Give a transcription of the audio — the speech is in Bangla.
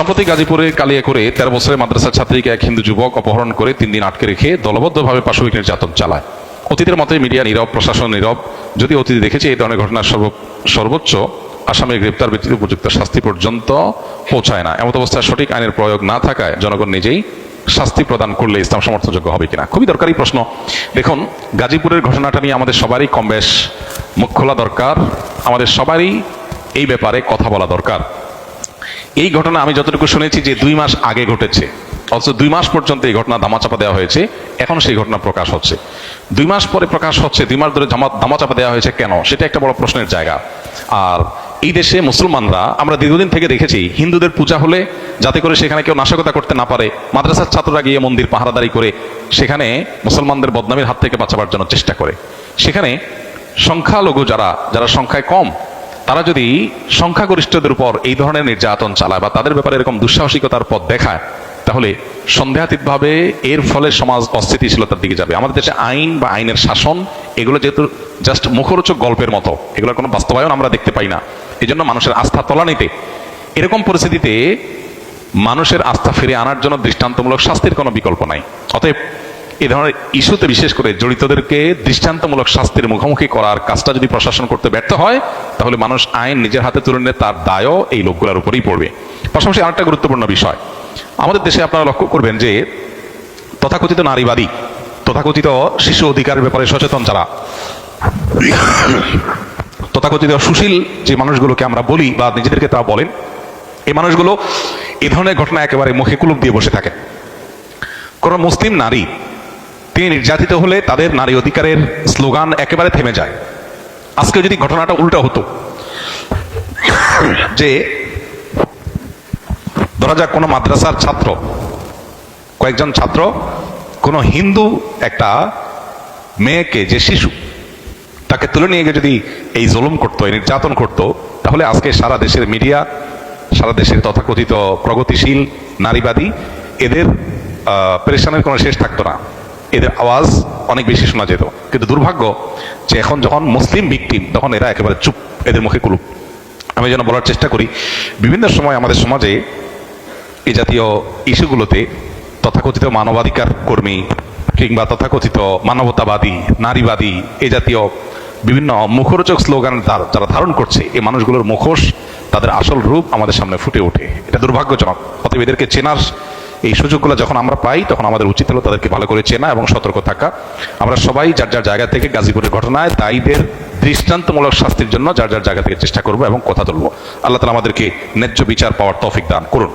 সম্প্রতি গাজীপুরে কালিয়াকৈরে 13 বছরের মাদ্রাসা ছাত্রীকে এক হিন্দু যুবক অপহরণ করে 3 দিন আটকে রেখে দলবদ্ধভাবে পাশবিক নির্যাতন চালায়। অতীতের মতে মিডিয়া নীরব, প্রশাসন নীরব। যদি অতীত দেখেছে এই ধরনের ঘটনার সর্বোচ্চ আসামির গ্রেপ্তার ব্যতীত উপযুক্ত শাস্তি পর্যন্ত পৌঁছায় না। এমত অবস্থায় সঠিক আইনের প্রয়োগ না থাকায় জনগণ নিজেই শাস্তি প্রদান করলে ইসলাম সমর্থনযোগ্য হবে কিনা, খুবই দরকারি প্রশ্ন। দেখুন, গাজীপুরের ঘটনাটা নিয়ে আমাদের সবারই কম বেশ মুখ খোলা দরকার, আমাদের সবারই এই ব্যাপারে কথা বলা দরকার। এই ঘটনা আমি যতটুকু শুনেছি যে 2 মাস আগে ঘটেছে, অথচ 2 মাস পর্যন্ত এই ঘটনা ধামাচাপা দেওয়া হয়েছে। এখন সেই ঘটনা প্রকাশ হচ্ছে, 2 মাস পরে প্রকাশ হচ্ছে। 2 মাস ধরে ধামাচাপা দেওয়া হয়েছে কেন, সেটা একটা বড় প্রশ্নের জায়গা। আর এই দেশে মুসলমানরা, আমরা দীর্ঘদিন থেকে দেখেছি, হিন্দুদের পূজা হলে যাতে করে সেখানে কেউ নাশকতা করতে না পারে, মাদ্রাসার ছাত্ররা গিয়ে মন্দির পাহারাদারি করে সেখানে মুসলমানদের বদনামের হাত থেকে বাঁচাবার জন্য চেষ্টা করে। সেখানে সংখ্যালঘু যারা সংখ্যায় কম, তারা যদি সংখ্যাগরিষ্ঠদের উপর এই ধরনের নির্যাতন চালায় বা তাদের ব্যাপারে এরকম দুঃসাহসিকতার পথ দেখায়, তাহলে সন্দেহাতীতভাবে এর ফলে সমাজ অস্থিতিশীলতার দিকে যাবে। আমাদের দেশে আইন বা আইনের শাসন এগুলো যেহেতু জাস্ট মুখরোচক গল্পের মতো, এগুলোর কোনো বাস্তবায়ন আমরা দেখতে পাই না। এই জন্য মানুষের আস্থা তলানিতে। এরকম পরিস্থিতিতে মানুষের আস্থা ফিরে আনার জন্য দৃষ্টান্তমূলক শাস্তির কোনো বিকল্প নাই। অতএব এই ধরনের ইস্যুতে বিশেষ করে জড়িতদেরকে দৃষ্টান্তমূলক শাস্তির মুখোমুখি করার কাজটা যদি প্রশাসন করতে ব্যর্থ হয়, তাহলে মানুষ আইন নিজের হাতে তুলে নিয়ে তার দায়ও এই লোকগুলোর উপরেই পড়বে। পাশাপাশি আরেকটা গুরুত্বপূর্ণ বিষয়, আমাদের দেশে আপনারা লক্ষ্য করবেন যে তথাকথিত নারীবাদী, তথাকথিত শিশু অধিকারের ব্যাপারে সচেতন যারা, তথাকথিত সুশীল যে মানুষগুলোকে আমরা বলি বা নিজেদেরকে তা বলেন, এই মানুষগুলো এ ধরনের ঘটনা একেবারে মুখে কুলুপ দিয়ে বসে থাকে। কোন মুসলিম নারী তিনি নির্যাতিত হলে তাদের নারী অধিকারের স্লোগান একেবারে থেমে যায়। আজকে যদি ঘটনাটা উল্টা হতো, যে ধরা যাক কোনো মাদ্রাসার ছাত্র, কয়েকজন ছাত্র কোনো হিন্দু একটা মেয়েকে, যে শিশু, তাকে তুলে নিয়ে গিয়ে যদি এই জুলুম করতো, এই নির্যাতন করতো, তাহলে আজকে সারা দেশের মিডিয়া, সারা দেশের তথাকথিত প্রগতিশীল নারীবাদী, এদের পেরেশানের কোনো শেষ থাকতো না, এদের আওয়াজ অনেক বেশি শোনা যেত। কিন্তু দুর্ভাগ্য যে এখন যখন মুসলিম ভিকটিম, তখন এরা একেবারে চুপ, এদের মুখে কুলুপ। আমি যেন বলার চেষ্টা করি, বিভিন্ন সময় আমাদের সমাজে এই জাতীয় ইস্যুগুলোতে তথাকথিত মানবাধিকার কর্মী কিংবা তথাকথিত মানবতাবাদী, নারীবাদী, এই জাতীয় বিভিন্ন মুখরোচক স্লোগান যারা ধারণ করছে, এই মানুষগুলোর মুখোশ, তাদের আসল রূপ আমাদের সামনে ফুটে ওঠে। এটা দুর্ভাগ্যজনক। অতএব এদেরকে চেনার এই সুযোগগুলো যখন আমরা পাই, তখন আমাদের উচিত হলো তাদেরকে ভালো করে চেনা এবং সতর্ক থাকা। আমরা সবাই যার যার জায়গা থেকে গাজীপুরের ঘটনায় দায়ীদের দৃষ্টান্তমূলক শাস্তির জন্য যার যার জায়গা থেকে চেষ্টা করবো এবং কথা তুলবো। আল্লাহ তাআলা আমাদেরকে ন্যায্য বিচার পাওয়ার তৌফিক দান করুন।